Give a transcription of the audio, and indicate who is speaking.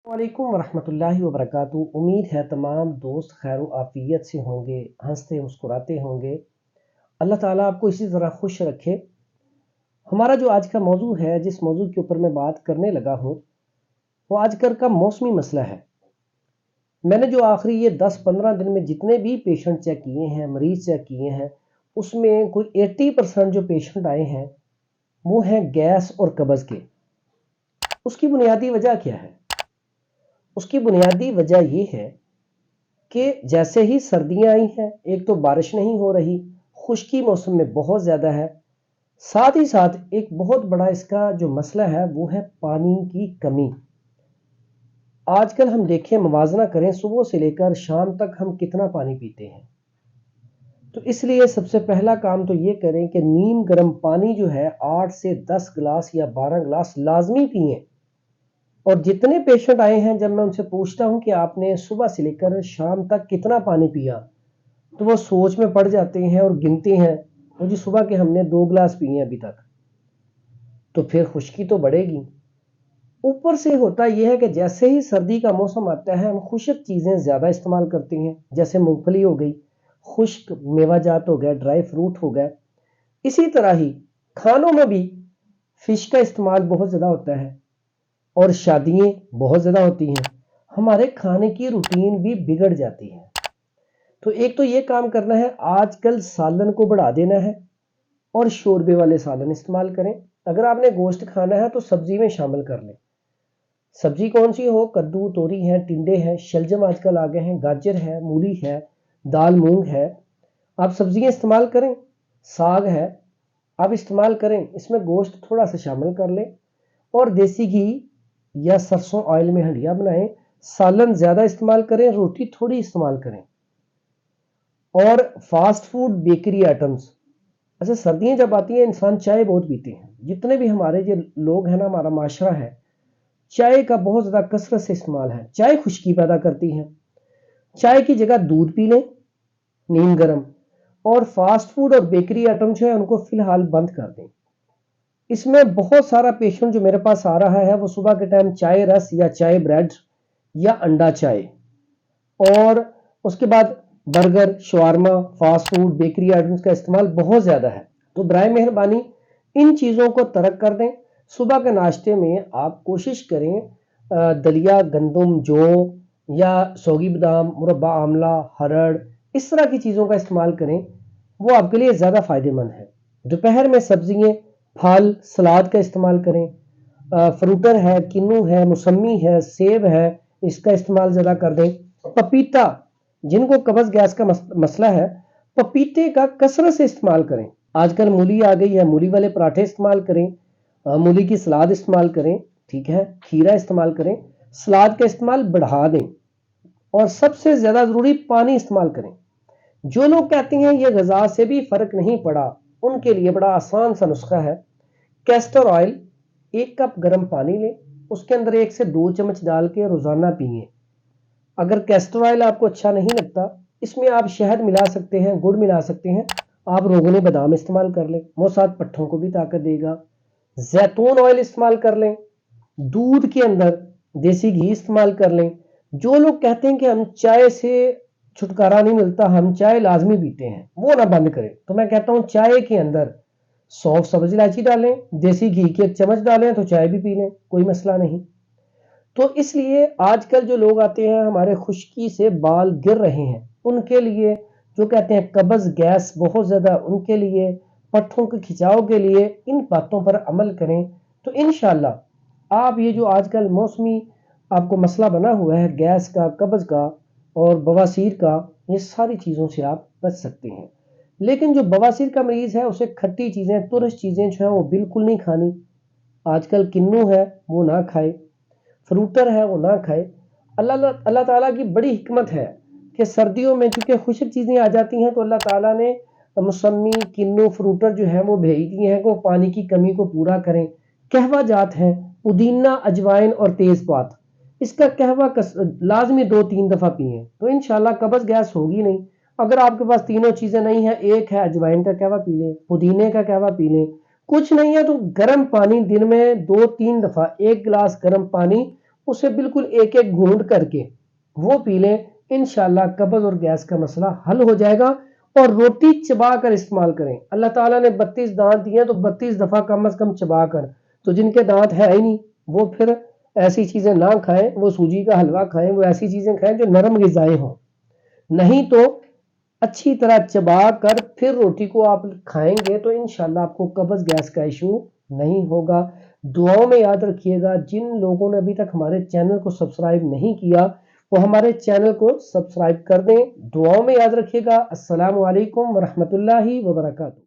Speaker 1: वालेकुम वरहमतुल्लाहि वबरकातुहू। उम्मीद है तमाम दोस्त खैर आफियत से होंगे, हंसते मुस्कुराते होंगे। अल्लाह ताला आपको इसी तरह खुश रखे। हमारा जो आज का मौजू है, जिस मौजू के ऊपर मैं बात करने लगा हूँ, वो आजकल का मौसमी मसला है। मैंने जो आखिरी ये 10-15 दिन में जितने भी पेशेंट चेक किए हैं, मरीज चेक किए हैं, उसमें कोई 80% जो पेशेंट आए हैं वो हैं गैस और कब्ज़ के। उसकी बुनियादी वजह क्या है? उसकी बुनियादी वजह ये है कि जैसे ही सर्दियां आई हैं, एक तो बारिश नहीं हो रही, खुश्की मौसम में बहुत ज़्यादा है। साथ ही साथ एक बहुत बड़ा इसका जो मसला है वो है पानी की कमी। आजकल हम देखें, मुवाजना करें, सुबह से लेकर शाम तक हम कितना पानी पीते हैं। तो इसलिए सबसे पहला काम तो ये करें कि नीम गर्म पानी जो है 8 से 10 गिलास या 12 गिलास लाजमी पिएं। और जितने पेशेंट आए हैं, जब मैं उनसे पूछता हूं कि आपने सुबह से लेकर शाम तक कितना पानी पिया, तो वो सोच में पड़ जाते हैं और गिनते हैं, वो जी सुबह के हमने 2 गिलास पिए अभी तक। तो फिर खुश्की तो बढ़ेगी। ऊपर से होता यह है कि जैसे ही सर्दी का मौसम आता है, हम खुश्क चीज़ें ज़्यादा इस्तेमाल करते हैं, जैसे मूंगफली हो गई, खुश्क मेवाजात हो गए, ड्राई फ्रूट हो गए। इसी तरह ही खानों में भी फिश का इस्तेमाल बहुत ज़्यादा होता है और शादियाँ बहुत ज़्यादा होती हैं। हमारे खाने की रूटीन भी बिगड़ जाती है। तो एक तो ये काम करना है, आजकल सालन को बढ़ा देना है और शोरबे वाले सालन इस्तेमाल करें। अगर आपने गोश्त खाना है तो सब्जी में शामिल कर लें। सब्जी कौन सी हो? कद्दू, तोरी है, टिंडे हैं, शलजम आजकल आ गए हैं, गाजर है, मूली है, दाल मूंग है। आप सब्जियां इस्तेमाल करें। साग है, आप इस्तेमाल करें। इसमें गोश्त थोड़ा सा शामिल कर लें और देसी घी या सरसों ऑयल में हंडिया बनाएं। सालन ज़्यादा इस्तेमाल करें, रोटी थोड़ी इस्तेमाल करें। और फास्ट फूड, बेकरी आइटम्स, अच्छा सर्दियाँ जब आती हैं इंसान चाय बहुत पीते हैं। जितने भी हमारे जो लोग हैं ना, हमारा माशरा है, चाय का बहुत ज़्यादा कसरत से इस्तेमाल है। चाय खुश्की पैदा करती है। चाय की जगह दूध पी लें, नीम गर्म। और फास्ट फूड और बेकरी आइटम जो है उनको फिलहाल बंद कर दें। इसमें बहुत सारा पेशेंट जो मेरे पास आ रहा है वो सुबह के टाइम चाय रस या चाय ब्रेड या अंडा चाय, और उसके बाद burger, shawarma, fast food, bakery items का इस्तेमाल बहुत ज़्यादा है। तो बराए मेहरबानी इन चीज़ों को तर्क कर दें। सुबह के नाश्ते में आप कोशिश करें दलिया, गंदम, जौ या सौगी बादाम, मुरब्बा आमला, हरड़, इस तरह की चीज़ों का इस्तेमाल करें, वो आपके लिए ज़्यादा फ़ायदेमंद है। दोपहर में सब्जियाँ, फल, सलाद का इस्तेमाल करें। फ्रूटर है, किन्नू है, मौसमी है, सेब है, इसका इस्तेमाल ज़्यादा कर दें। पपीता, जिनको कब्ज़ गैस का मसला है, पपीते का कसरत से इस्तेमाल करें। आजकल मूली आ गई है, मूली वाले पराठे इस्तेमाल करें, मूली की सलाद इस्तेमाल करें, ठीक है, खीरा इस्तेमाल करें। सलाद का इस्तेमाल बढ़ा दें और सबसे ज़्यादा ज़रूरी पानी इस्तेमाल करें। जो लोग कहते हैं ये ग़िज़ा से भी फ़र्क नहीं पड़ा, उनके लिए बड़ा आसान सा नुस्खा है। कैस्टर ऑयल 1 कप गर्म पानी लें, उसके अंदर 1 से 2 चम्मच डाल के रोज़ाना पिएं। अगर कैस्टर ऑयल आपको अच्छा नहीं लगता, इसमें आप शहद मिला सकते हैं, गुड़ मिला सकते हैं। आप रोगन बादाम इस्तेमाल कर लें, वो साथ पट्ठों को भी ताकत देगा। जैतून ऑयल इस्तेमाल कर लें। दूध के अंदर देसी घी इस्तेमाल कर लें। जो लोग कहते हैं कि हम चाय से छुटकारा नहीं मिलता, हम चाय लाजमी पीते हैं, वो ना बंद करें। तो मैं कहता हूँ चाय के अंदर सौंफ, सब्ज इलायची डालें, देसी घी के 1 चम्मच डालें तो चाय भी पी लें, कोई मसला नहीं। तो इसलिए आजकल जो लोग आते हैं, हमारे खुश्की से बाल गिर रहे हैं, उनके लिए, जो कहते हैं कब्ज़ गैस बहुत ज़्यादा, उनके लिए, पट्ठों के खिंचाव के लिए इन बातों पर अमल करें तो इंशाल्लाह आप ये जो आजकल मौसमी आपको मसला बना हुआ है गैस का, कब्ज़ का और बवासीर का, ये सारी चीज़ों से आप बच सकते हैं। लेकिन जो बवासीर का मरीज़ है, उसे खट्टी चीज़ें, तुरश चीज़ें जो हैं वो बिल्कुल नहीं खानी। आजकल किन्नू है वो ना खाए, फ्रूटर है वो ना खाए। अल्लाह ताला की बड़ी हिकमत है कि सर्दियों में चूंकि खुश्क चीज़ें आ जाती हैं, तो अल्लाह ताला ने मौसमी, किन्नू, फ्रूटर जो है वो भेज दिए हैं कि वो पानी की कमी को पूरा करें। कहवा जात हैं, पुदीना, अजवाइन और तेज़पात, इसका कहवा लाजमी 2-3 दफ़ा पिए तो इंशाल्लाह कब्ज़ गैस होगी नहीं। अगर आपके पास तीनों चीज़ें नहीं है, एक है अजवाइन का कहवा पी लें, पुदीने का कहवा पी लें, कुछ नहीं है तो गर्म पानी दिन में 2-3 दफ़ा 1 गिलास गर्म पानी اسے بالکل ایک ایک گھونٹ کر کے وہ پی لیں، انشاءاللہ قبض اور گیس کا مسئلہ حل ہو جائے گا۔ اور روٹی چبا کر استعمال کریں، اللہ تعالیٰ نے 32 دانت دیے تو 32 دفعہ کم از کم چبا کر، تو جن کے دانت ہے ہی نہیں وہ پھر ایسی چیزیں نہ کھائیں، وہ سوجی کا حلوہ کھائیں، وہ ایسی چیزیں کھائیں جو نرم غذائیں ہوں، نہیں تو اچھی طرح چبا کر پھر روٹی کو آپ کھائیں گے تو انشاءاللہ آپ کو قبض گیس کا ایشو نہیں ہوگا۔ دعاؤں میں یاد رکھیے گا، جن لوگوں نے ابھی تک ہمارے چینل کو سبسکرائب نہیں کیا وہ ہمارے چینل کو سبسکرائب کر دیں۔ دعاؤں میں یاد رکھیے گا۔ السلام علیکم ورحمۃ اللہ وبرکاتہ۔